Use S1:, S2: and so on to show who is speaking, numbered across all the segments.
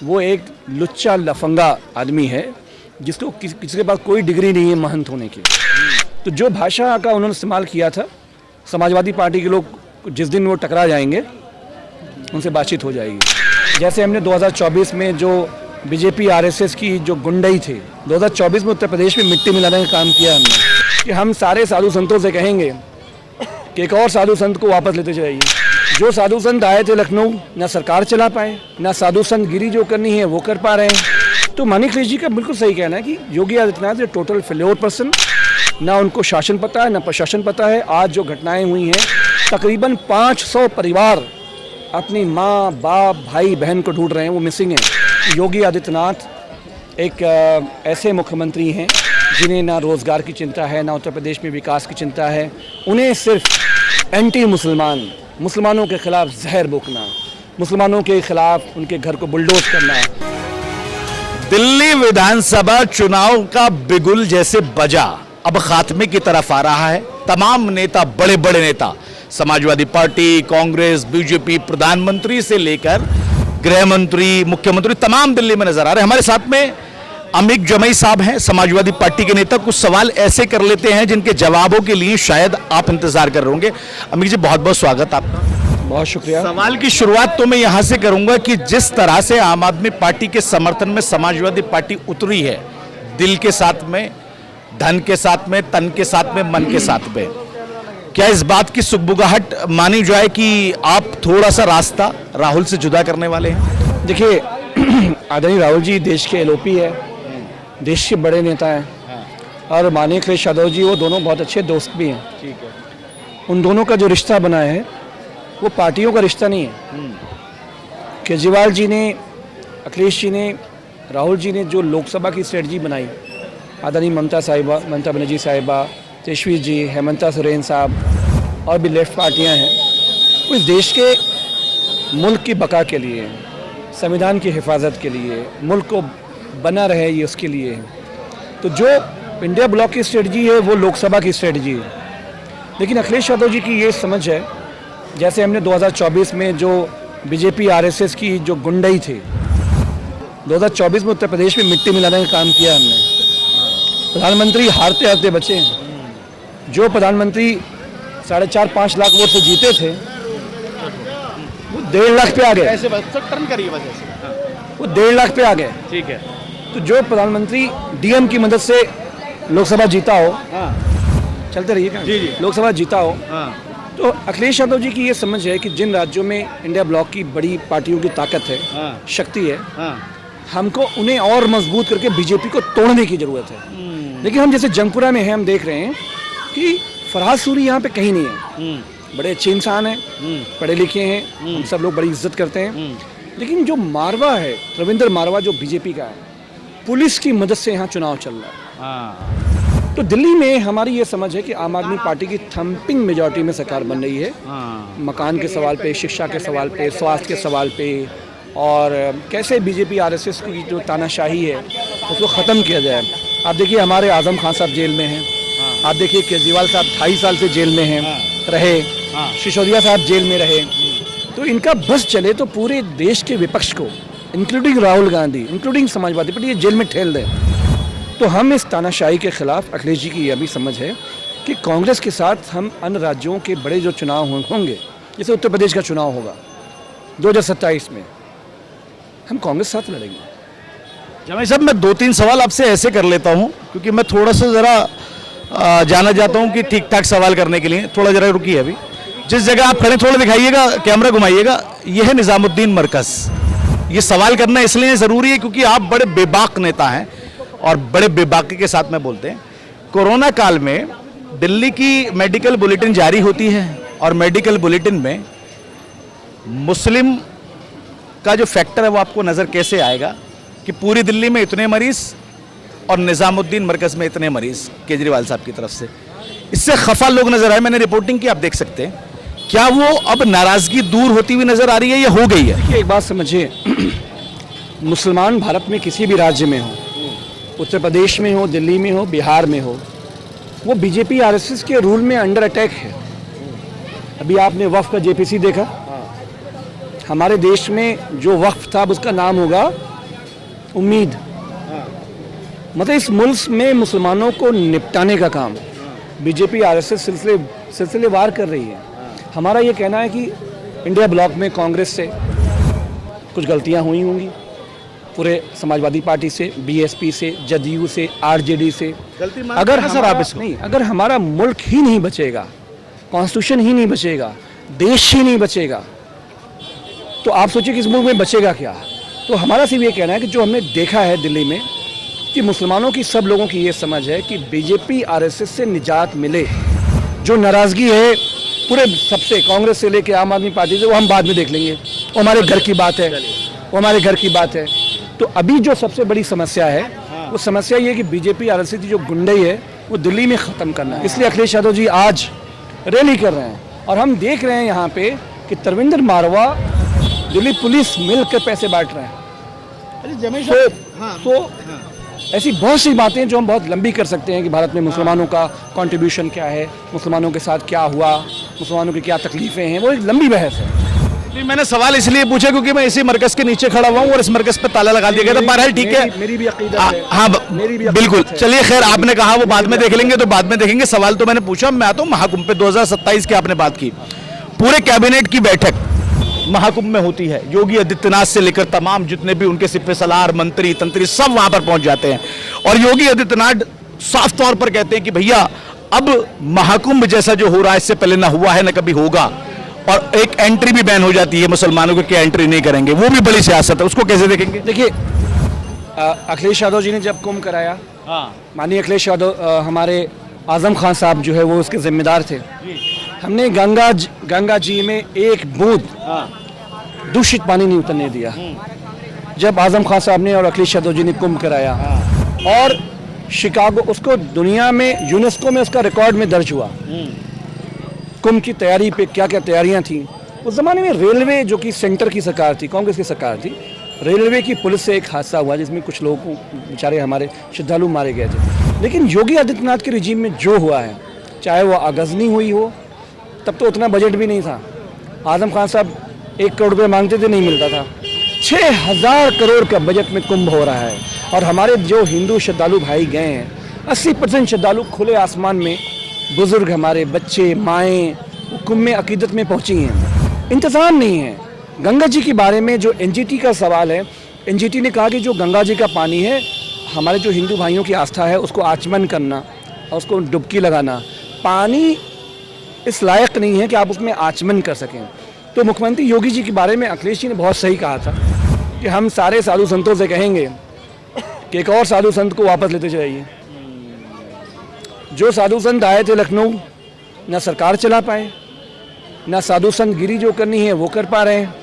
S1: वो एक लुच्चा लफंगा आदमी है जिसको किसी के पास कोई डिग्री नहीं है महंत होने की। तो जो भाषा का उन्होंने इस्तेमाल किया था, समाजवादी पार्टी के लोग जिस दिन वो टकरा जाएंगे उनसे बातचीत हो जाएगी। जैसे हमने 2024 में जो बीजेपी आरएसएस की जो गुंडई थे, 2024 में उत्तर प्रदेश में मिट्टी मिलाने का काम किया हमने कि हम सारे साधु संतों से कहेंगे कि एक और साधु संत को वापस लेते जाइए। जो साधु संत आए थे लखनऊ, ना सरकार चला पाए, ना साधु संत गिरी जो करनी है वो कर पा रहे हैं। तो मानिक अखिलेश जी का बिल्कुल सही कहना है कि Yogi Adityanath is total failure person. ना उनको शासन पता है, ना प्रशासन पता है। आज जो घटनाएं हुई हैं, तकरीबन 500 परिवार अपनी माँ, बाप, भाई, बहन को ढूंढ रहे हैं, वो मिसिंग हैं। योगी आदित्यनाथ एक ऐसे मुख्यमंत्री हैं जिन्हें ना रोज़गार की चिंता है, ना उत्तर प्रदेश में विकास की चिंता है। उन्हें सिर्फ एंटी मुसलमान, मुसलमानों के खिलाफ जहर बोकना, मुसलमानों के खिलाफ उनके घर को बुलडोज करना।
S2: दिल्ली विधानसभा चुनाव का बिगुल जैसे बजा अब खात्मे की तरफ आ रहा है। तमाम नेता, बड़े बड़े नेता, समाजवादी पार्टी, कांग्रेस, बीजेपी, प्रधानमंत्री से लेकर गृह मंत्री, मुख्यमंत्री, तमाम दिल्ली में नजर आ रहे हैं। हमारे साथ में अमिक जमई साहब हैं, समाजवादी पार्टी के नेता। कुछ सवाल ऐसे कर लेते हैं जिनके जवाबों के लिए शायद आप इंतजार कर रहे होंगे। अमिक जी, बहुत बहुत स्वागत आपका।
S1: बहुत शुक्रिया।
S2: सवाल की शुरुआत तो मैं यहां से करूंगा कि जिस तरह से आम आदमी पार्टी के समर्थन में समाजवादी पार्टी उतरी है, दिल के साथ में, धन के साथ में, तन के साथ में, मन के साथ में, क्या इस बात की सुगबुगाहट मानी जाए कि आप थोड़ा सा रास्ता राहुल से जुदा करने वाले हैं?
S1: देखिए, आदरणीय राहुल जी देश के एलओपी है, देश के बड़े नेता हैं, और माननीय अखिलेश यादव जी वो दोनों बहुत अच्छे दोस्त भी हैं।
S2: ठीक है।
S1: उन दोनों का जो रिश्ता बना है वो पार्टियों का रिश्ता नहीं है। केजरीवाल जी ने, अखिलेश जी ने, राहुल जी ने जो लोकसभा की स्ट्रेटजी बनाई, आदरणीय ममता बनर्जी साहिबा, तेजस्वी जी, हेमंता सोरेन साहब और भी लेफ्ट पार्टियां हैं, वो इस देश के मुल्क की बका के लिए, संविधान की हिफाजत के लिए, मुल्क को बना रहे ये उसके लिए है। तो जो इंडिया ब्लॉक की स्ट्रेटजी है वो लोकसभा की स्ट्रेटजी है। लेकिन अखिलेश यादव जी की ये समझ है, जैसे हमने 2024 में जो बीजेपी आरएसएस की जो गुंडई थे, 2024 में उत्तर प्रदेश में मिट्टी मिलाने का काम किया हमने। प्रधानमंत्री हारते हारते बचे हैं। जो प्रधानमंत्री 4.5-5 लाख वोट से जीते थे वो 1.5 लाख पे आ गए।
S2: टर्न करिए वजह से।
S1: वो 1.5 लाख पे आ गए।
S2: ठीक है।
S1: तो जो प्रधानमंत्री डीएम की मदद से लोकसभा जीता हो, चलते रहिए क्या?
S2: जी जी।
S1: लोकसभा जीता हो, तो अखिलेश यादव जी की ये समझ है कि जिन राज्यों में इंडिया ब्लॉक की बड़ी पार्टियों की ताकत है, शक्ति है, हमको उन्हें और मजबूत करके बीजेपी को तोड़ने की जरूरत है। लेकिन हम जैसे जंगपुरा में हैं, हम देख रहे हैं कि फरहाद सूरी यहाँ पे कहीं नहीं है। बड़े अच्छे इंसान हैं, पढ़े लिखे हैं, हम सब लोग बड़ी इज्जत करते हैं। लेकिन जो मारवा है, रविंद्र मारवा, जो बीजेपी का है, पुलिस की मदद से यहाँ चुनाव चल रहा है। तो दिल्ली में हमारी ये समझ है कि आम आदमी पार्टी की थम्पिंग मेजॉरिटी में सरकार बन रही है। मकान के सवाल पे, शिक्षा के सवाल पे, स्वास्थ्य के सवाल पे, और कैसे बीजेपी आरएसएस की जो तानाशाही है उसको ख़त्म किया जाए। आप देखिए, हमारे आजम खान साहब जेल में हैं। आप देखिए, केजरीवाल साहब 2.5 साल से जेल में हैं, रहे। सिसोदिया साहब जेल में रहे। तो इनका बस चले तो पूरे देश के विपक्ष को, including Rahul Gandhi, including Samajwadi party, ये जेल में ठेल दें। तो हम इस तानाशाही के खिलाफ, अखिलेश जी की यह भी समझ है कि कांग्रेस के साथ हम अन्य राज्यों के बड़े जो चुनाव होंगे, जैसे उत्तर प्रदेश का चुनाव होगा 2027 में, हम कांग्रेस साथ लड़ेंगे।
S2: जमाई साहब, मैं 2-3 सवाल आपसे ऐसे कर लेता हूं क्योंकि मैं थोड़ा सा ज़रा जाना चाहता हूं कि ठीक ठाक सवाल करने के लिए। थोड़ा ज़रा रुकिए, अभी जिस जगह आप खड़े थोड़ा दिखाइएगा, कैमरा घुमाइएगा। यह है निज़ामुद्दीन मरकज़। ये सवाल करना इसलिए ज़रूरी है क्योंकि आप बड़े बेबाक नेता हैं और बड़े बेबाकी के साथ में बोलते हैं। कोरोना काल में दिल्ली की मेडिकल बुलेटिन जारी होती है और मेडिकल बुलेटिन में मुस्लिम का जो फैक्टर है वो आपको नज़र कैसे आएगा कि पूरी दिल्ली में इतने मरीज और निज़ामुद्दीन मरकज़ में इतने मरीज केजरीवाल साहब की तरफ से? इससे खफा लोग नजर आए। मैंने रिपोर्टिंग की, आप देख सकते हैं। क्या वो अब नाराजगी दूर होती हुई नजर आ रही है या हो गई है?
S1: देखिए, एक बात समझिए, मुसलमान भारत में किसी भी राज्य में हो, उत्तर प्रदेश में हो, दिल्ली में हो, बिहार में हो, वो बीजेपी आरएसएस के रूल में अंडर अटैक है। अभी आपने वक्फ का जेपीसी देखा। हमारे देश में जो वक्फ था उसका नाम होगा उम्मीद, मतलब इस मुल्क में मुसलमानों को निपटाने का काम बीजेपी आरएसएस सिलसिलेवार कर रही है। हमारा ये कहना है कि इंडिया ब्लॉक में कांग्रेस से कुछ गलतियां हुई होंगी, पूरे समाजवादी पार्टी से, बीएसपी से, जदयू से, आरजेडी से। अगर
S2: सर आप इसको
S1: नहीं, अगर हमारा मुल्क ही नहीं बचेगा, कॉन्स्टिट्यूशन ही नहीं बचेगा, देश ही नहीं बचेगा, तो आप सोचिए कि इस मुल्क में बचेगा क्या। तो हमारा सिर्फ ये कहना है कि जो हमने देखा है दिल्ली में कि मुसलमानों की, सब लोगों की ये समझ है कि बीजेपी आरएसएस से निजात मिले। जो नाराज़गी है पूरे सबसे, कांग्रेस से लेके आम आदमी पार्टी से, वो हम बाद में देख लेंगे, वो हमारे घर की बात है, वो हमारे घर की बात है। तो अभी जो सबसे बड़ी समस्या है वो समस्या ये है कि बीजेपी आरएसएस की जो गुंडई है वो दिल्ली में ख़त्म करना है। इसलिए अखिलेश यादव जी आज रैली कर रहे हैं और हम देख रहे हैं यहाँ पे कि तरविंदर मारवा, दिल्ली पुलिस मिलकर पैसे बांट रहे हैं। तो ऐसी बहुत सी बातें जो हम बहुत लंबी कर सकते हैं कि भारत में मुसलमानों का कंट्रीब्यूशन क्या है, मुसलमानों के साथ क्या हुआ, मुसलमानों की क्या तकलीफें हैं, वो एक लंबी बहस है।
S2: नहीं, मैंने सवाल इसलिए पूछा क्योंकि मैं इसी मरकज के नीचे खड़ा हुआ हूँ और इस मरकज पे ताला लगा दिया गया था। बहरहाल ठीक है,
S1: मेरी भी अकीदत है।
S2: हाँ
S1: मेरी भी
S2: बिल्कुल,
S1: अकीदत है।
S2: चलिए खैर, आपने कहा वो बाद में देख लेंगे, तो बाद में देखेंगे। सवाल तो मैंने पूछा, मैं आता हूँ महाकुंभ पे। 2027 की आपने बात की, पूरे कैबिनेट की बैठक महाकुंभ में होती है। योगी आदित्यनाथ से लेकर तमाम जितने भी उनके सिपह सलार, मंत्री तंत्री, सब वहां पर पहुंच जाते हैं और योगी आदित्यनाथ साफ तौर पर कहते हैं कि भैया अब महाकुंभ जैसा जो हो रहा है इससे पहले ना हुआ है ना कभी होगा, और एक एंट्री भी बैन हो जाती है मुसलमानों को कि एंट्री नहीं करेंगे। वो भी बड़ी सियासत है, उसको कैसे देखेंगे?
S1: देखिए, अखिलेश यादव जी ने जब कुंभ कराया, माननीय अखिलेश यादव हमारे आजम खान साहब जो है वो उसके जिम्मेदार थे। हमने गंगा जी में एक बूंद दूषित पानी नहीं उतरने दिया। जब आजम खान साहब ने और अखिलेश यादव जी ने कुंभ कराया और शिकागो, उसको दुनिया में, यूनेस्को में उसका रिकॉर्ड में दर्ज हुआ। कुंभ की तैयारी पे क्या क्या तैयारियां थी। उस जमाने में रेलवे, जो कि सेंटर की सरकार थी, कांग्रेस की सरकार थी, रेलवे की पुलिस से एक हादसा हुआ जिसमें कुछ लोगों को, बेचारे हमारे श्रद्धालु मारे गए थे। लेकिन योगी आदित्यनाथ के रिजीम में जो हुआ है, चाहे वो आगजनी हुई हो, तब तो उतना बजट भी नहीं था। आजम खान साहब 1 करोड़ रुपये मांगते थे, नहीं मिलता था। 6000 करोड़ का बजट में कुंभ हो रहा है और हमारे जो हिंदू श्रद्धालु भाई गए हैं, 80% श्रद्धालु खुले आसमान में, बुजुर्ग, हमारे बच्चे, माएँ कुंभ में अकीदत में पहुंची हैं। इंतज़ाम नहीं है। गंगा जी के बारे में जो एनजीटी का सवाल है, एनजीटी ने कहा कि जो गंगा जी का पानी है, हमारे जो हिंदू भाइयों की आस्था है उसको आचमन करना और उसको डुबकी लगाना, पानी इस लायक नहीं है कि आप उसमें आचमन कर सकें। तो मुख्यमंत्री योगी जी के बारे में अखिलेश जी ने बहुत सही कहा था कि हम सारे साधु संतों से कहेंगे कि एक और साधु संत को वापस लेते जाइए। जो साधु संत आए थे लखनऊ, ना सरकार चला पाए, ना साधु संत गिरी जो करनी है वो कर पा रहे हैं।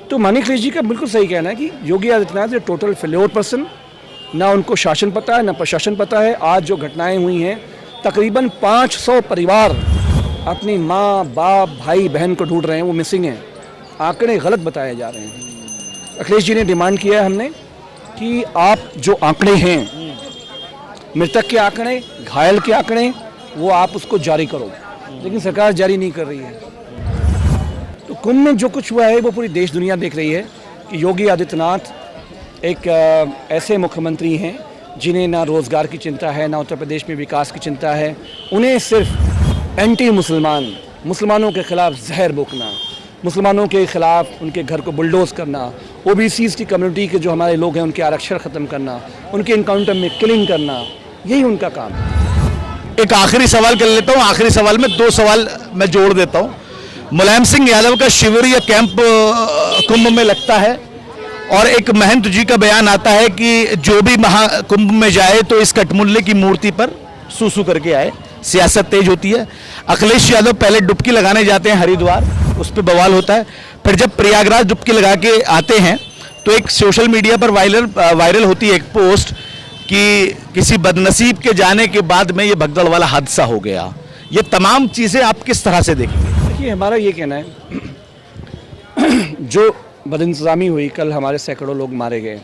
S1: तो माननीय अखिलेश जी का बिल्कुल सही कहना है कि Yogi Adityanath is total failure person. ना उनको शासन पता है, ना प्रशासन पता है। आज जो घटनाएं हुई हैं, तकरीबन 500 परिवार अपनी माँ, बाप, भाई, बहन को ढूंढ रहे हैं, वो मिसिंग हैं। आंकड़े गलत बताए जा रहे हैं। अखिलेश जी ने डिमांड किया है हमने कि आप जो आंकड़े हैं, मृतक के आंकड़े, घायल के आंकड़े, वो आप उसको जारी करो, लेकिन सरकार जारी नहीं कर रही है। तो कुंभ में जो कुछ हुआ है वो पूरी देश दुनिया देख रही है कि योगी आदित्यनाथ एक ऐसे मुख्यमंत्री हैं जिन्हें ना रोज़गार की चिंता है, ना उत्तर प्रदेश में विकास की चिंता है। उन्हें सिर्फ एंटी मुसलमान, मुसलमानों के ख़िलाफ़ जहर बोकना, मुसलमानों के ख़िलाफ़ उनके घर को बुलडोज़ करना, ओबीसीज़ की कम्युनिटी के जो हमारे लोग हैं उनके आरक्षण ख़त्म करना, उनके इनकाउंटर में किलिंग करना, यही उनका काम है।
S2: एक आखिरी सवाल कर लेता हूँ। आखिरी सवाल में 2 सवाल मैं जोड़ देता हूँ। मुलायम सिंह यादव का शिविर या कैंप कुंभ में लगता है और एक महंत जी का बयान आता है कि जो भी महाकुंभ में जाए तो इस कटमुल्ले की मूर्ति पर सूसू करके आए। सियासत तेज होती है। अखिलेश यादव पहले डुबकी लगाने जाते हैं हरिद्वार, उस पर बवाल होता है। फिर जब प्रयागराज डुबकी लगा के आते हैं तो एक सोशल मीडिया पर वायरल होती है एक पोस्ट कि किसी बदनसीब के जाने के बाद में ये भगदड़ वाला हादसा हो गया। ये तमाम चीज़ें आप किस तरह से देखेंगे?
S1: देखिए, हमारा ये कहना है जो बदइंतज़ामी हुई, कल हमारे सैकड़ों लोग मारे गए।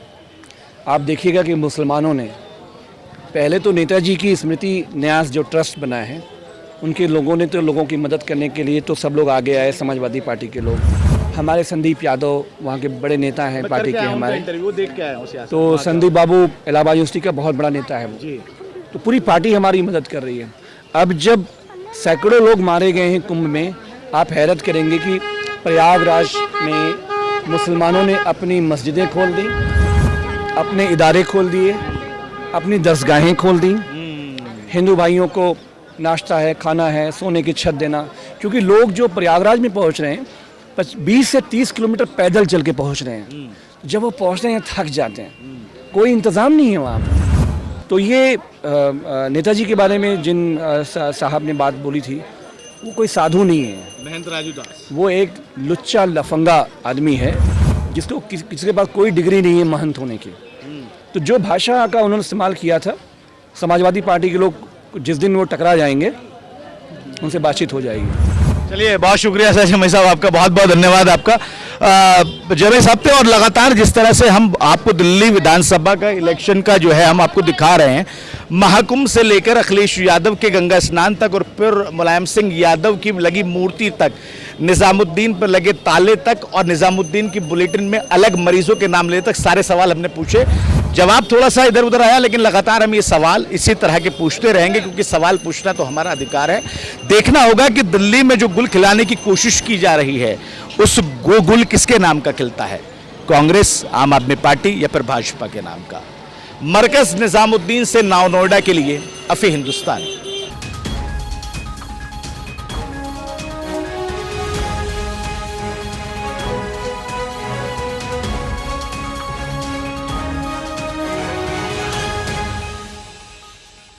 S1: आप देखिएगा कि मुसलमानों ने पहले तो नेताजी की स्मृति न्यास जो ट्रस्ट बनाया है, उनके लोगों ने तो लोगों की मदद करने के लिए तो सब लोग आगे आए, समाजवादी पार्टी के लोग। हमारे संदीप यादव वहाँ के बड़े नेता हैं पार्टी के हमारे।
S2: इंटरव्यू देख के आया हूँ सियासत।
S1: तो संदीप बाबू इलाहाबाद यूनिवर्सिटी का बहुत बड़ा नेता है वो।
S2: जी।
S1: तो पूरी पार्टी हमारी मदद कर रही है। अब जब सैकड़ों लोग मारे गए हैं कुंभ में, आप हैरत करेंगे कि प्रयागराज में मुसलमानों ने अपनी मस्जिदें खोल दी, अपने इदारे खोल दिए, अपनी दरसगाहें खोल दी। हिंदू भाइयों को नाश्ता है, खाना है, सोने की छत देना, क्योंकि लोग जो प्रयागराज में पहुंच रहे हैं 20 से 30 किलोमीटर पैदल चल के पहुंच रहे हैं। जब वो पहुंचते हैं थक जाते हैं, कोई इंतज़ाम नहीं है वहाँ पर। तो ये नेताजी के बारे में जिन साहब ने बात बोली थी, वो कोई साधु नहीं है,
S2: महंत राजू दास।
S1: वो एक लुच्चा लफंगा आदमी है जिसको किसी के पास कोई डिग्री नहीं है महंत होने की। तो जो भाषा का उन्होंने इस्तेमाल किया था, समाजवादी पार्टी के लोग जिस दिन वो टकरा जाएंगे उनसे बातचीत हो जाएगी।
S2: चलिए, बहुत शुक्रिया सर शमी साहब, आपका बहुत बहुत धन्यवाद आपका। जवेद साहब थे, और लगातार जिस तरह से हम आपको दिल्ली विधानसभा का इलेक्शन का जो है हम आपको दिखा रहे हैं, महाकुंभ से लेकर अखिलेश यादव के गंगा स्नान तक, और फिर मुलायम सिंह यादव की लगी मूर्ति तक, निजामुद्दीन पर लगे ताले तक, और निजामुद्दीन की बुलेटिन में अलग मरीजों के नाम लेने तक सारे सवाल हमने पूछे। जवाब थोड़ा सा इधर उधर आया, लेकिन लगातार हम ये सवाल इसी तरह के पूछते रहेंगे, क्योंकि सवाल पूछना तो हमारा अधिकार है। देखना होगा कि दिल्ली में जो गुल खिलाने की कोशिश की जा रही है, उस गुल किसके नाम का खिलता है, कांग्रेस, आम आदमी पार्टी या फिर भाजपा के नाम का। मरकज निजामुद्दीन से नाव नोएडा के लिए अफी हिंदुस्तान।